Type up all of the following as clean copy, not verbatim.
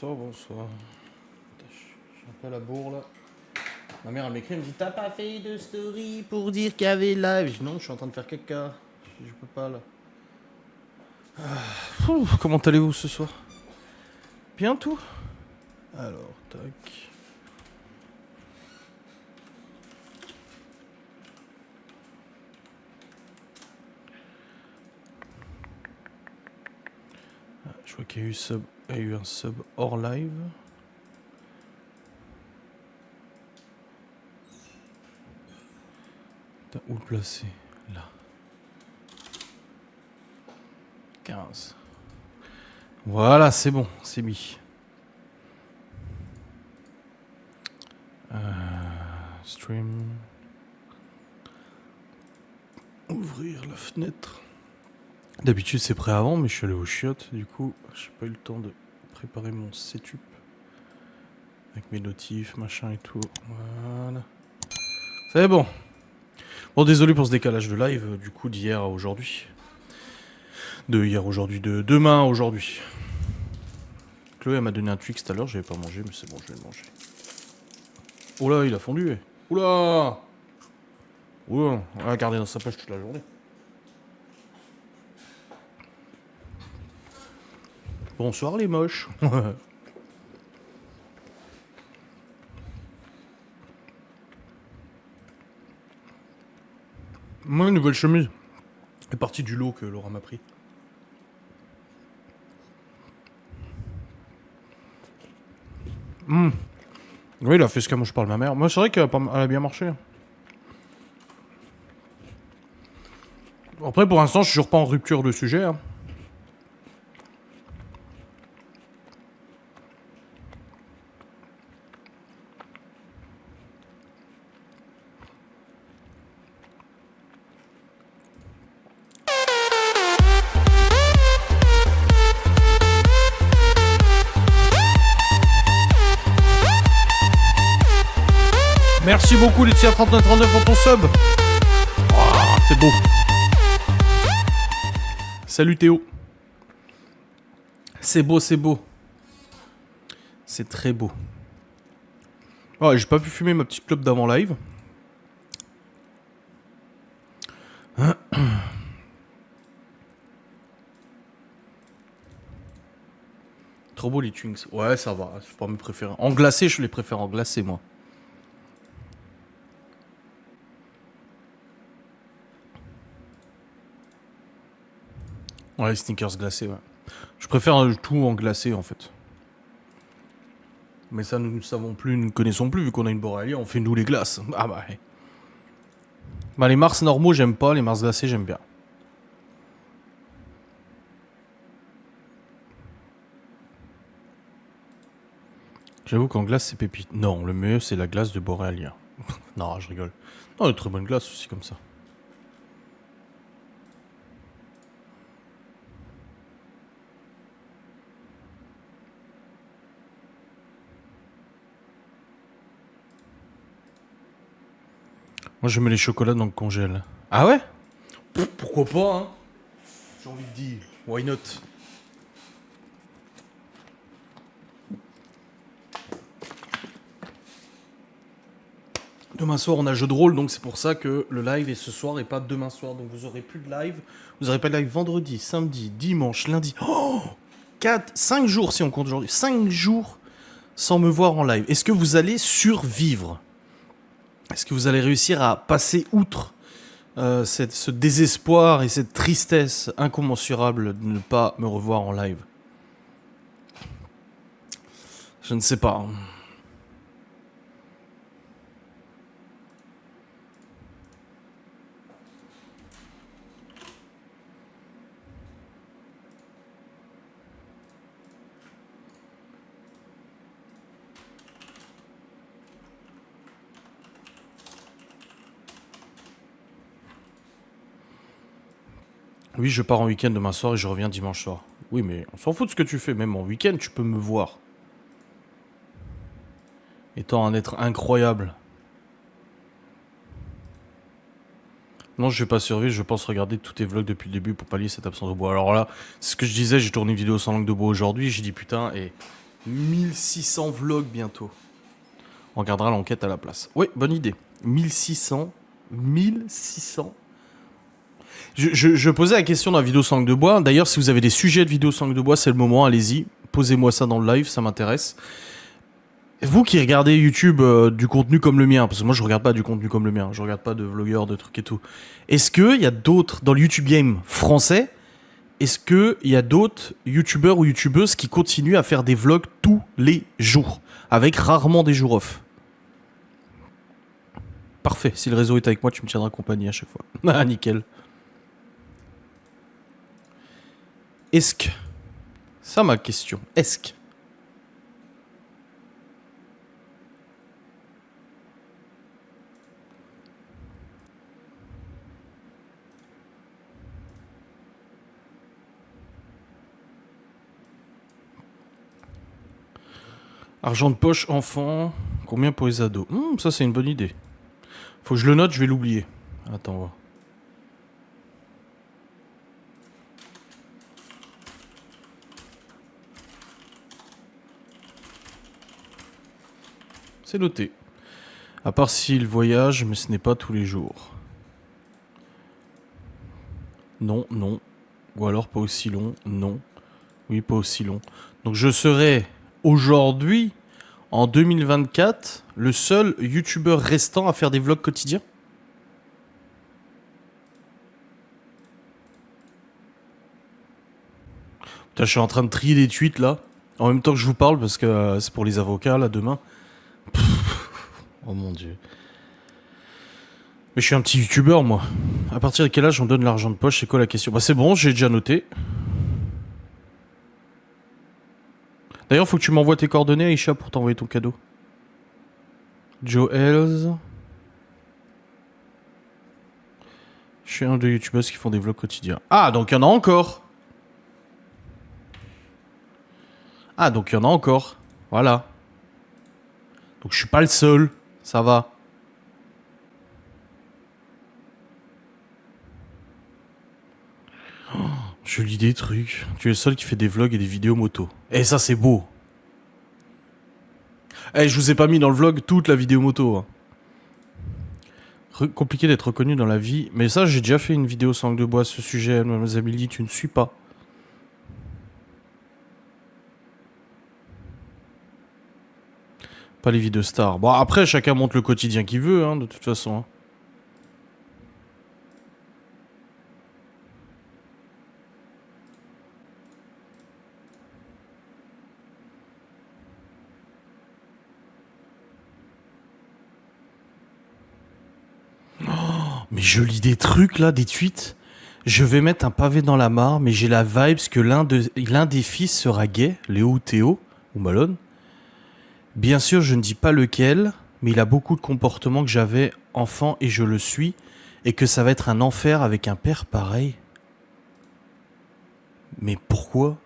bonsoir, bonsoir. J'ai un peu la bourre là. Ma mère elle m'écrit, elle me dit t'as pas fait de story pour dire qu'il y avait live. Je dis non, je suis en train de faire caca. Je peux pas là. Comment allez-vous ce soir? Bien tout. Alors, tac. Je vois qu'il y a eu un sub hors live. Où le placer? Là. 15. Voilà, c'est bon, c'est mis. Stream. Ouvrir la fenêtre. D'habitude c'est prêt avant, mais je suis allé aux chiottes, du coup j'ai pas eu le temps de préparer mon setup. Avec mes notifs, machin et tout. Voilà. C'est bon. Bon, désolé pour ce décalage de live, du coup d'hier à aujourd'hui. De hier aujourd'hui, de demain à aujourd'hui. Chloé elle m'a donné un Twix tout à l'heure, j'avais pas mangé, mais c'est bon, je vais le manger. Oh là, il a fondu. Oula! Oula, on l'a gardé dans sa poche toute la journée. Bonsoir les moches. Moi, une nouvelle chemise. Elle est partie du lot que Laura m'a pris. Oui, il a fait ce que moi je parle ma mère. Moi, c'est vrai qu'elle a bien marché. Après, pour l'instant, je suis toujours pas en rupture de sujet. Hein. Merci beaucoup, Laetitia 3939 pour ton sub. Oh, c'est beau. Salut Théo. C'est beau, c'est beau. C'est très beau. Oh, j'ai pas pu fumer ma petite clope d'avant live. Trop beau les Twinks. Ouais, ça va. C'est pas mes préférés. En glacé, je les préfère en glacé, moi. Ouais, les sneakers glacés, ouais. Je préfère tout en glacé, en fait. Mais ça, nous ne savons plus, nous ne connaissons plus, vu qu'on a une Boréalia, on fait nous les glaces. Ah bah, ouais. Bah, les Mars normaux, j'aime pas, les Mars glacés, j'aime bien. J'avoue qu'en glace, c'est pépite. Non, le mieux, c'est la glace de Boréalia. Non, je rigole. Non, une très bonne glace aussi, comme ça. Moi, je mets les chocolats dans le congèle. Ah ouais? Pourquoi pas, hein? J'ai envie de dire. Why not? Demain soir, on a jeu de rôle, donc c'est pour ça que le live est ce soir et pas demain soir. Donc vous aurez plus de live. Vous aurez pas de live vendredi, samedi, dimanche, lundi. Oh, 5 jours si on compte aujourd'hui. 5 jours sans me voir en live. Est-ce que vous allez survivre? Est-ce que vous allez réussir à passer outre ce désespoir et cette tristesse incommensurable de ne pas me revoir en live? Je ne sais pas. Oui, je pars en week-end demain soir et je reviens dimanche soir. Oui, mais on s'en fout de ce que tu fais. Même en week-end, tu peux me voir. Étant un être incroyable. Non, je vais pas survivre. Je pense regarder tous tes vlogs depuis le début pour pallier cette absence de bois. Alors là, c'est ce que je disais. J'ai tourné une vidéo sans langue de bois aujourd'hui. J'ai dit putain, et 1600 vlogs bientôt. On regardera l'enquête à la place. Oui, bonne idée. 1600. 1600. Je posais la question dans la vidéo Sangue de Bois. D'ailleurs, si vous avez des sujets de vidéo Sangue de Bois, c'est le moment, allez-y. Posez-moi ça dans le live, ça m'intéresse. Vous qui regardez YouTube du contenu comme le mien, parce que moi je regarde pas du contenu comme le mien, je regarde pas de vlogueurs, de trucs et tout. Est-ce qu'il y a d'autres, dans le YouTube game français, est-ce qu'il y a d'autres YouTubeurs ou YouTubeuses qui continuent à faire des vlogs tous les jours, avec rarement des jours off? Parfait, si le réseau est avec moi, tu me tiendras compagnie à chaque fois. Ah, nickel. Est-ce que... Ça ma question. Est-ce que... Argent de poche, enfant, combien pour les ados? Ça c'est une bonne idée. Faut que je le note, je vais l'oublier. Attends, voir. C'est noté. À part s'il voyage, mais ce n'est pas tous les jours. Non, non. Ou alors pas aussi long, non. Oui, pas aussi long. Donc je serai aujourd'hui, en 2024, le seul youtubeur restant à faire des vlogs quotidiens. Putain, je suis en train de trier des tweets là, en même temps que je vous parle, parce que c'est pour les avocats là demain. Oh mon dieu. Mais je suis un petit youtubeur moi. À partir de quel âge on donne l'argent de poche? C'est quoi la question? Bah c'est bon, j'ai déjà noté. D'ailleurs, faut que tu m'envoies tes coordonnées, Aïcha, pour t'envoyer ton cadeau. Joels. Je suis un de youtubeurs qui font des vlogs quotidiens. Ah, donc il y en a encore. Ah, donc il y en a encore. Voilà. Donc je suis pas le seul. Ça va. Je lis des trucs. Tu es le seul qui fait des vlogs et des vidéos moto. Et ça, c'est beau. Eh, je vous ai pas mis dans le vlog toute la vidéo moto. Hein. Compliqué d'être reconnu dans la vie. Mais ça, j'ai déjà fait une vidéo Sangue de Bois à ce sujet. Mademoiselle Amélie, tu ne suis pas. Pas les vies de stars. Bon, après, chacun montre le quotidien qu'il veut, hein, de toute façon. Hein. Mais je lis des trucs là, des tweets. Je vais mettre un pavé dans la mare, mais j'ai la vibes que l'un des fils sera gay, Léo ou Théo, ou Malone. Bien sûr, je ne dis pas lequel, mais il a beaucoup de comportements que j'avais enfant et je le suis, et que ça va être un enfer avec un père pareil. Mais pourquoi?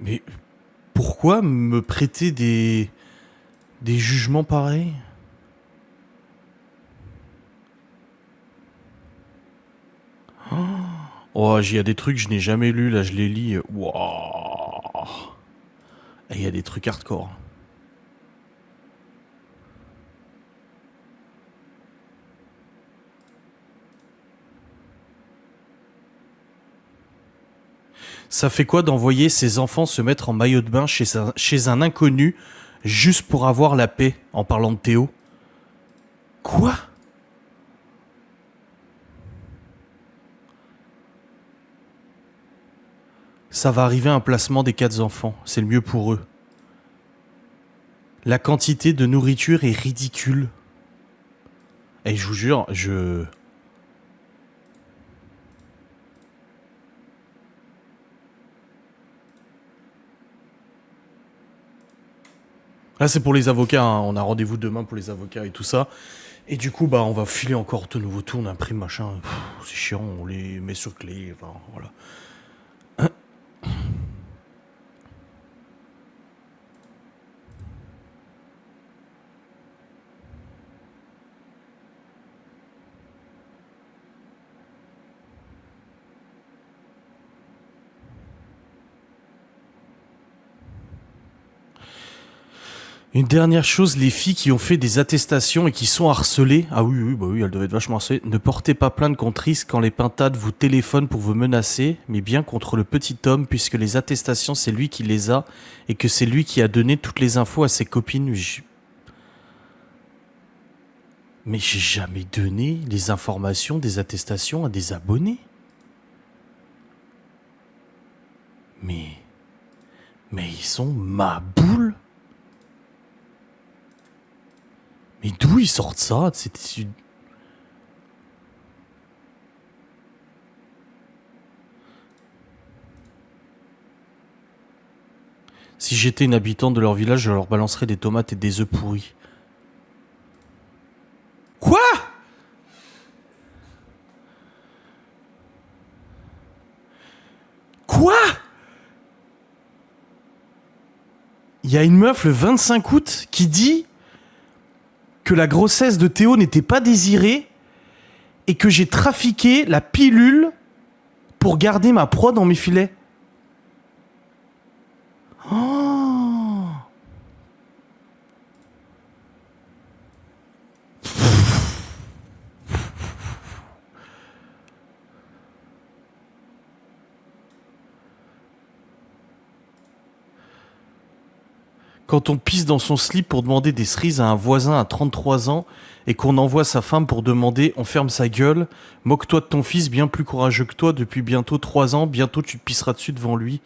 Mais pourquoi me prêter des jugements pareils? Oh, il y a des trucs que je n'ai jamais lus, là je les lis. Wouah. Et il y a des trucs hardcore. Ça fait quoi d'envoyer ses enfants se mettre en maillot de bain chez un inconnu juste pour avoir la paix en parlant de Théo? Quoi? Ça va arriver à un placement des 4 enfants, c'est le mieux pour eux. La quantité de nourriture est ridicule. Et je vous jure, Là, c'est pour les avocats, hein. On a rendez-vous demain pour les avocats et tout ça. Et du coup, bah, on va filer encore de nouveaux tours, on imprime machin. C'est chiant, on les met sur clé, enfin, voilà. Une dernière chose, les filles qui ont fait des attestations et qui sont harcelées, ah oui, bah oui, elles doivent être vachement harcelées, ne portez pas plainte contre Risk quand les pintades vous téléphonent pour vous menacer, mais bien contre le petit homme, puisque les attestations, c'est lui qui les a, et que c'est lui qui a donné toutes les infos à ses copines. Mais j'ai jamais donné les informations des attestations à des abonnés. Mais ils sont ma boule. Mais d'où ils sortent ça? Si j'étais une habitante de leur village, je leur balancerais des tomates et des œufs pourris. Quoi? Quoi? Il y a une meuf le 25 août qui dit que la grossesse de Théo n'était pas désirée et que j'ai trafiqué la pilule pour garder ma proie dans mes filets. Oh. Quand on pisse dans son slip pour demander des cerises à un voisin à 33 ans et qu'on envoie sa femme pour demander, on ferme sa gueule, moque-toi de ton fils bien plus courageux que toi depuis bientôt 3 ans, bientôt tu te pisseras dessus devant lui.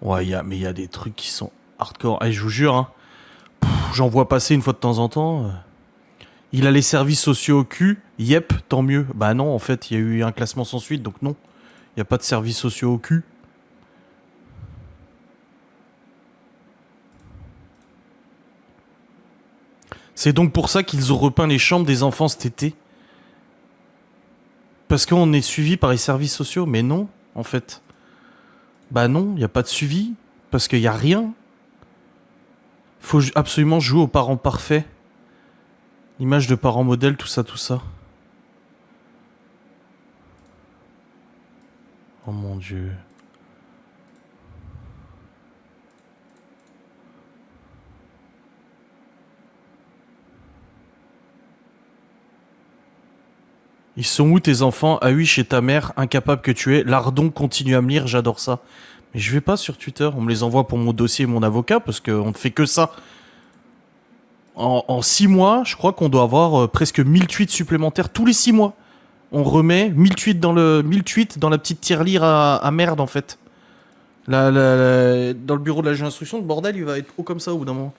Ouais, mais il y a des trucs qui sont hardcore. Et je vous jure, hein, j'en vois passer une fois de temps en temps. Il a les services sociaux au cul. Yep, tant mieux. Bah non, en fait, il y a eu un classement sans suite, donc non. Il n'y a pas de services sociaux au cul. C'est donc pour ça qu'ils ont repeint les chambres des enfants cet été. Parce qu'on est suivi par les services sociaux. Mais non, en fait. Bah non, il n'y a pas de suivi. Parce qu'il n'y a rien. Faut absolument jouer aux parents parfaits. Image de parents modèles, tout ça, tout ça. Oh mon Dieu. Ils sont où tes enfants? Ah oui, chez ta mère, incapable que tu es. Lardon, continue à me lire, j'adore ça. Mais je vais pas sur Twitter, on me les envoie pour mon dossier et mon avocat, parce qu'on ne fait que ça. En 6 mois, je crois qu'on doit avoir presque 1000 tweets supplémentaires tous les 6 mois. On remet 1000 tweets dans la petite tirelire à merde, en fait. Dans le bureau de la juge d'instruction, le bordel, il va être haut comme ça au bout d'un moment.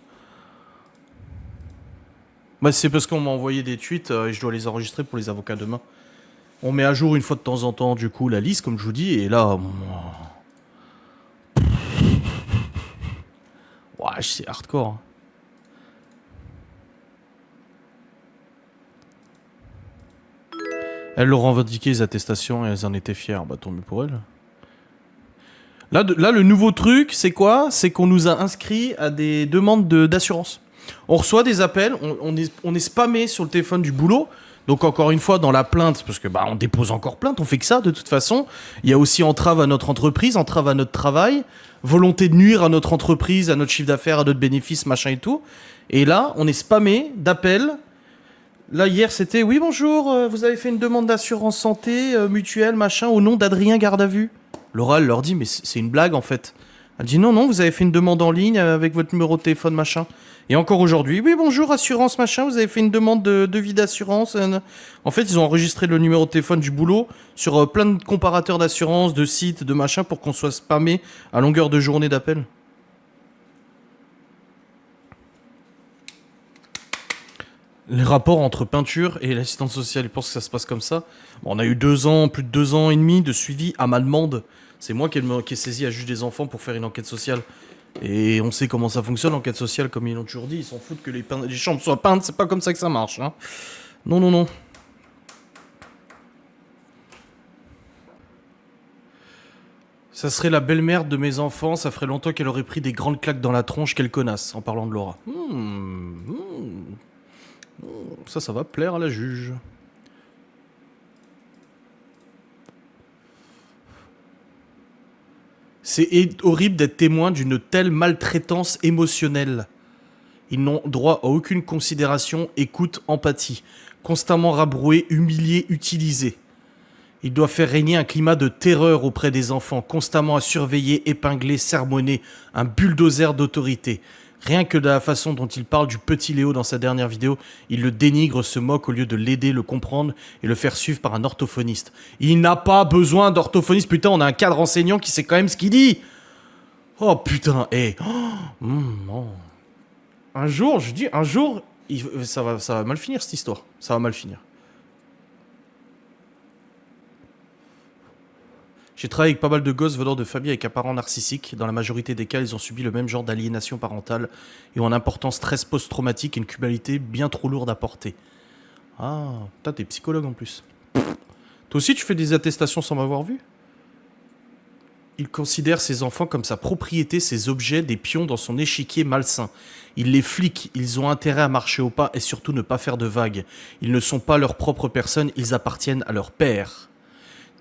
Bah, c'est parce qu'on m'a envoyé des tweets et je dois les enregistrer pour les avocats demain. On met à jour une fois de temps en temps, du coup, la liste, comme je vous dis, et là... Ouais, c'est hardcore. Elles leur ont revendiqué les attestations et elles en étaient fières. Bah, tant mieux pour elles. Là, le nouveau truc, c'est quoi? C'est qu'on nous a inscrits à des demandes d'assurance. On reçoit des appels, on est spammé sur le téléphone du boulot. Donc encore une fois, dans la plainte, parce que bah on dépose encore plainte, on fait que ça de toute façon. Il y a aussi entrave à notre entreprise, entrave à notre travail, volonté de nuire à notre entreprise, à notre chiffre d'affaires, à notre bénéfice, machin et tout. Et là, on est spammé d'appels. Là, hier, c'était « Oui, bonjour, vous avez fait une demande d'assurance santé, mutuelle, machin, au nom d'Adrien Garde à Vue. » Laura, elle leur dit « Mais c'est une blague, en fait. » Elle dit « Non, non, vous avez fait une demande en ligne avec votre numéro de téléphone, machin. » Et encore aujourd'hui « Oui, bonjour, assurance, machin, vous avez fait une demande de devis d'assurance. » En fait, ils ont enregistré le numéro de téléphone du boulot sur plein de comparateurs d'assurance, de sites, de machin, pour qu'on soit spammé à longueur de journée d'appel. Les rapports entre peinture et l'assistante sociale, ils pensent que ça se passe comme ça. Bon, on a eu 2 ans, plus de 2 ans et demi de suivi à ma demande. C'est moi qui ai saisi à juge des enfants pour faire une enquête sociale. Et on sait comment ça fonctionne, l'enquête sociale, comme ils l'ont toujours dit. Ils s'en foutent que les chambres soient peintes, c'est pas comme ça que ça marche. Hein. Non, non, non. Ça serait la belle-mère de mes enfants, ça ferait longtemps qu'elle aurait pris des grandes claques dans la tronche, quelle connasse, en parlant de Laura. Ça va plaire à la juge. horrible d'être témoin d'une telle maltraitance émotionnelle. Ils n'ont droit à aucune considération, écoute, empathie. Constamment rabroués, humiliés, utilisés. Ils doivent faire régner un climat de terreur auprès des enfants, constamment à surveiller, épingler, sermonner, un bulldozer d'autorité. Rien que de la façon dont il parle du petit Léo dans sa dernière vidéo, il le dénigre, se moque au lieu de l'aider, le comprendre et le faire suivre par un orthophoniste. Il n'a pas besoin d'orthophoniste, putain, on a un cadre enseignant qui sait quand même ce qu'il dit. Oh putain, non. Un jour, je dis, ça va mal finir cette histoire. Ça va mal finir. J'ai travaillé avec pas mal de gosses venant de familles avec un parent narcissique. Dans la majorité des cas, ils ont subi le même genre d'aliénation parentale et ont un important stress post-traumatique et une culpabilité bien trop lourde à porter. Ah, putain, t'es psychologue en plus. Toi aussi, tu fais des attestations sans m'avoir vu? Il considère ses enfants comme sa propriété, ses objets, des pions dans son échiquier malsain. Il les flique, ils ont intérêt à marcher au pas et surtout ne pas faire de vagues. Ils ne sont pas leur propre personne, ils appartiennent à leur père.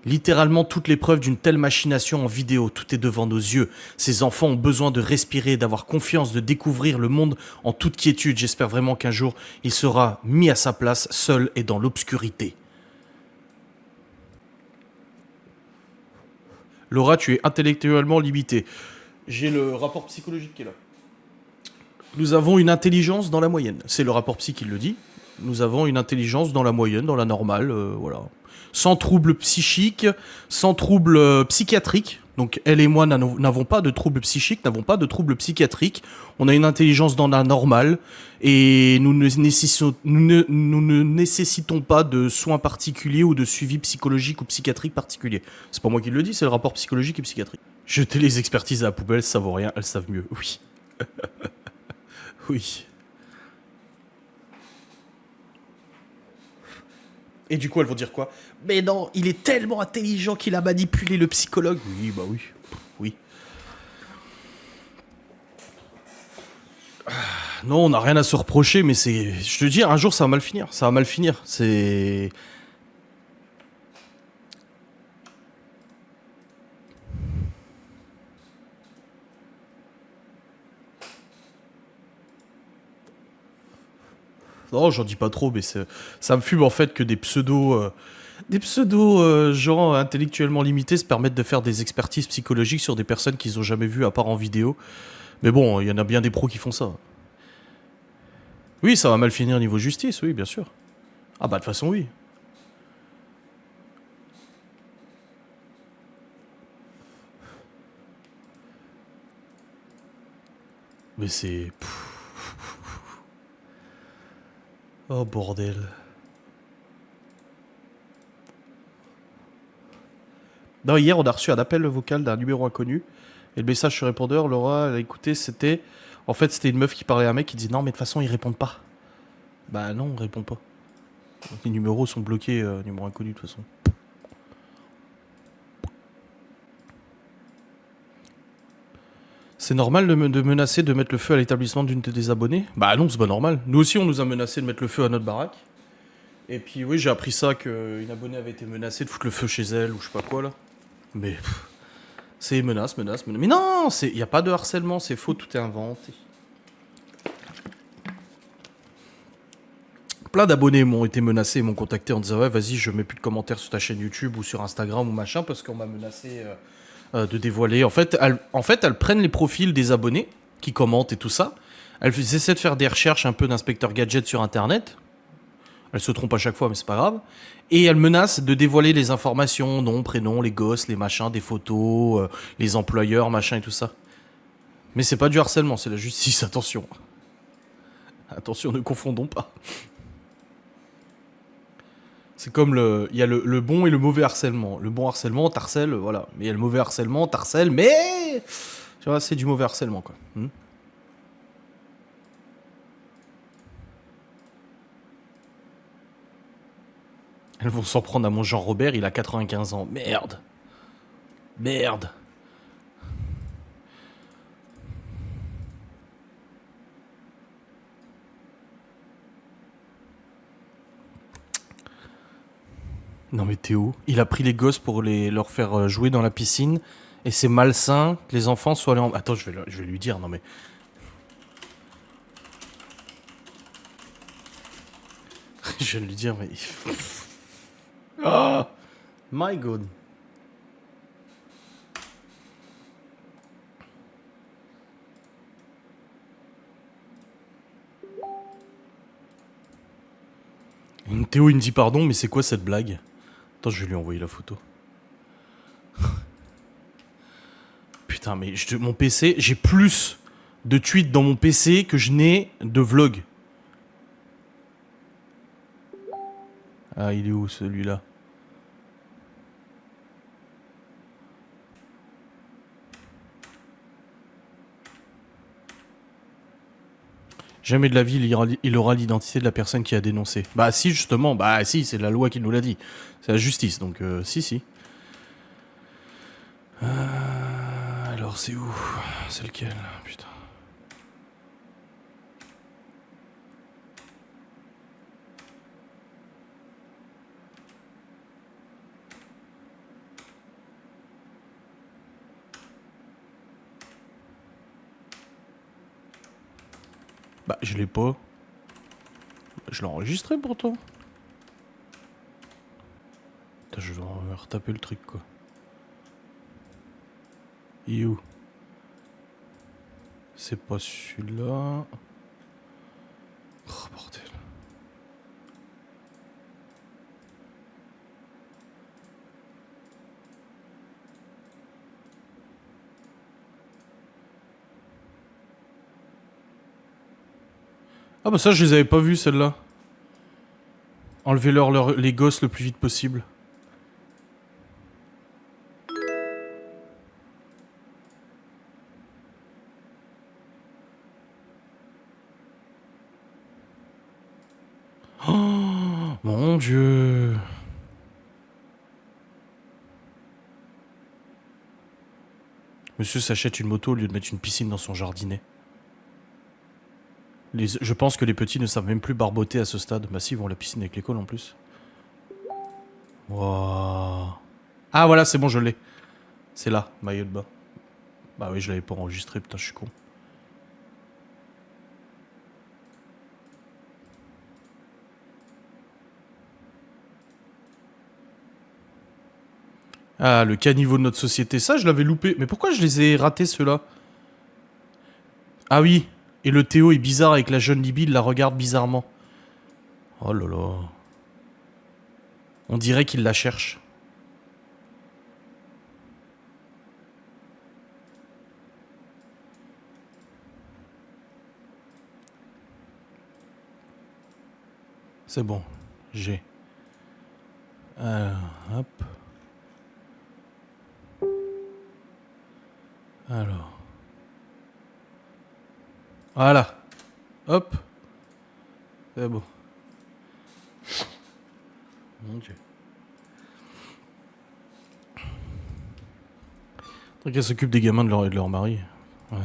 Littéralement toutes les preuves d'une telle machination en vidéo, tout est devant nos yeux. Ces enfants ont besoin de respirer, d'avoir confiance, de découvrir le monde en toute quiétude. J'espère vraiment qu'un jour, il sera mis à sa place, seul et dans l'obscurité. Laura, tu es intellectuellement limitée. J'ai le rapport psychologique qui est là. Nous avons une intelligence dans la moyenne. C'est le rapport psy qui le dit. Nous avons une intelligence dans la moyenne, dans la normale, voilà. Sans trouble psychique, sans trouble psychiatrique. Donc elle et moi n'avons pas de trouble psychique, n'avons pas de trouble psychiatrique. On a une intelligence dans la normale et nous ne nécessitons pas de soins particuliers ou de suivi psychologique ou psychiatrique particulier. C'est pas moi qui le dis, c'est le rapport psychologique et psychiatrique. Jeter les expertises à la poubelle, ça vaut rien, elles savent mieux. Oui. Oui. Et du coup, elles vont dire quoi? Mais non, il est tellement intelligent qu'il a manipulé le psychologue. Oui, bah oui. Oui. Non, on n'a rien à se reprocher, mais c'est... Je te dis, un jour, ça va mal finir. Ça va mal finir. C'est... Non, j'en dis pas trop, mais ça me fume en fait que des pseudos gens intellectuellement limités se permettent de faire des expertises psychologiques sur des personnes qu'ils ont jamais vues à part en vidéo. Mais bon, il y en a bien des pros qui font ça. Oui, ça va mal finir niveau justice, oui, bien sûr. Ah bah de toute façon, oui. Mais c'est... Oh bordel. Non, hier, on a reçu un appel vocal d'un numéro inconnu. Et le message sur répondeur, Laura, elle a écouté, c'était... En fait, c'était une meuf qui parlait à un mec qui disait non, mais de toute façon, ils répondent pas. Bah non, ils répondent pas. Les numéros sont bloqués, numéro inconnu de toute façon. C'est normal de menacer de mettre le feu à l'établissement d'une de tes abonnés? Bah non, c'est pas normal. Nous aussi, on nous a menacé de mettre le feu à notre baraque. Et puis oui, j'ai appris ça, qu'une abonnée avait été menacée de foutre le feu chez elle, ou je sais pas quoi, là. Mais... c'est menace. Mais non, il n'y a pas de harcèlement, c'est faux, tout est inventé. Plein d'abonnés m'ont été menacés et m'ont contacté en disant ouais, vas-y, je mets plus de commentaires sur ta chaîne YouTube ou sur Instagram ou machin parce qu'on m'a menacé de dévoiler. En fait, elles prennent les profils des abonnés qui commentent et tout ça. Elles essaient de faire des recherches un peu d'inspecteur gadget sur Internet. Elles se trompent à chaque fois, mais c'est pas grave. Et elles menacent de dévoiler les informations, nom, prénom, les gosses, les machins, des photos, les employeurs, machin et tout ça. Mais c'est pas du harcèlement, c'est la justice, attention. Attention, ne confondons pas. C'est comme il y a le bon et le mauvais harcèlement. Le bon harcèlement, t'harcèles, voilà. Mais il y a le mauvais harcèlement, t'harcèles, mais... Tu vois, c'est du mauvais harcèlement, quoi. Elles vont s'en prendre à mon Jean-Robert, il a 95 ans. Merde. Merde. Non mais Théo, il a pris les gosses pour leur faire jouer dans la piscine Et c'est malsain que les enfants soient allés en... Attends, je vais lui dire, non mais... Je vais lui dire, mais... Oh my god. Théo, il me dit pardon, mais c'est quoi cette blague? Attends, je vais lui envoyer la photo. Putain, mais mon PC, j'ai plus de tweets dans mon PC que je n'ai de vlogs. Ah, il est où celui-là? Jamais de la vie, il aura l'identité de la personne qui a dénoncé. Bah si, justement, bah si, c'est la loi qui nous l'a dit. C'est la justice, donc si. Alors c'est où? C'est lequel? Putain. Bah je l'ai pas. Je l'ai enregistré pourtant. Putain, je vais retaper le truc quoi. Il est où? C'est pas celui-là. Oh bordel. Ah bah ça je les avais pas vus celles-là. Enlevez-leur les gosses le plus vite possible. Oh mon dieu. Monsieur s'achète une moto au lieu de mettre une piscine dans son jardinet. Je pense que les petits ne savent même plus barboter à ce stade. Bah si, ils vont à la piscine avec l'école en plus. Wow. Ah voilà, c'est bon, je l'ai. C'est là, maillot de bain. Bah oui, je l'avais pas enregistré, putain, je suis con. Ah, le caniveau de notre société, ça je l'avais loupé. Mais pourquoi je les ai ratés ceux-là? Ah oui, et le Théo est bizarre avec la jeune Libye, il la regarde bizarrement. Oh là là. On dirait qu'il la cherche. C'est bon, j'ai. Hop. Alors. Voilà. Hop. C'est bon. Mon dieu. Faudrait qu'elle s'occupe des gamins de leur mari. Ouais.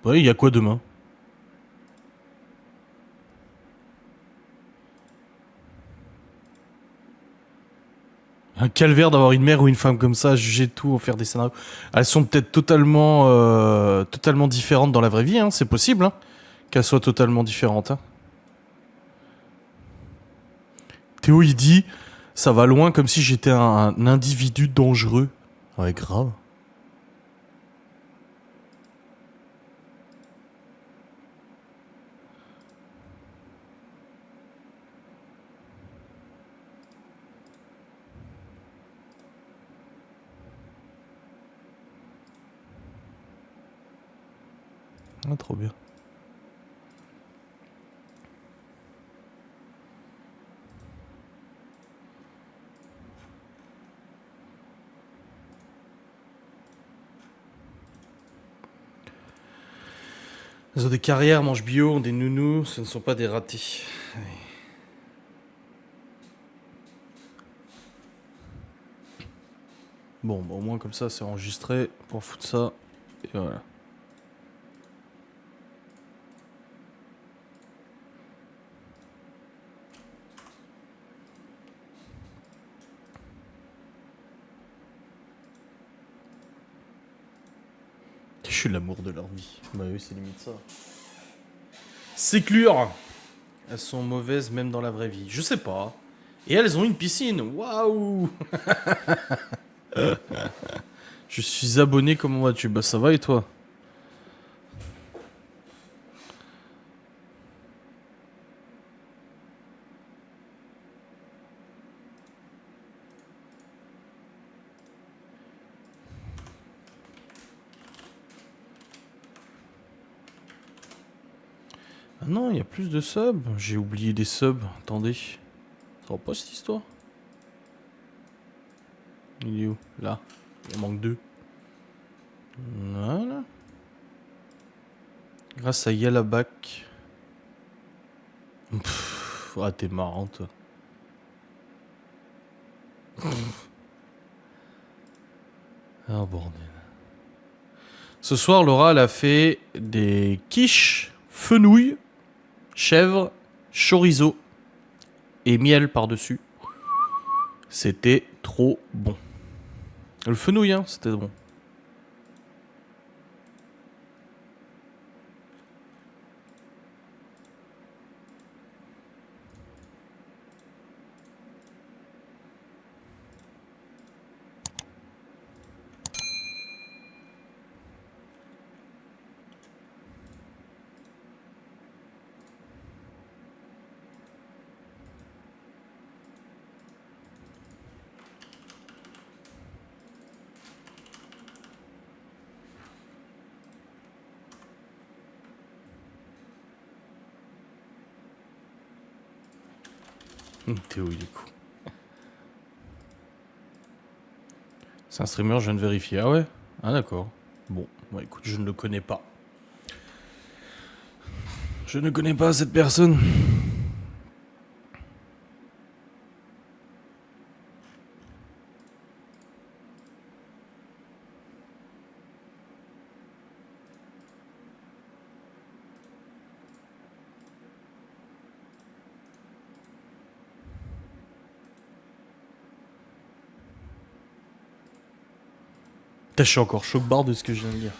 Ouais, il y a quoi demain? Un calvaire d'avoir une mère ou une femme comme ça, juger tout, faire des scénarios. Elles sont peut-être totalement différentes dans la vraie vie, hein. C'est possible, hein, qu'elles soient totalement différentes. Hein. Théo, il dit, ça va loin comme si j'étais un individu dangereux. Ouais, grave. Ah, trop bien. Ils ont des carrières, mangent bio, ont des nounous, ce ne sont pas des ratés. Ouais. Bon, bah, au moins comme ça, c'est enregistré pour foutre ça. Et voilà. suis l'amour de leur vie. Bah oui, c'est limite ça. C'est clair. Elles sont mauvaises même dans la vraie vie. Je sais pas. Et elles ont une piscine. Waouh. Je suis abonné, comment vas-tu? Bah ça va et toi? Ah non, il y a plus de subs. J'ai oublié des subs. Attendez. Ça va pas cette histoire? Il est où? Là. Il en manque 2. Voilà. Grâce à Yalabak. Ah, t'es marrant, toi. Ah, bordel. Ce soir, Laura, elle a fait des quiches, fenouil, chèvre, chorizo et miel par-dessus. C'était trop bon. Le fenouil, hein, c'était bon. Théo, il est cool. C'est un streamer, je viens de vérifier. Ah ouais? Ah d'accord. Bon, bah écoute, je ne le connais pas. Je ne connais pas cette personne. Putain, je suis encore choc-barre de ce que je viens de dire.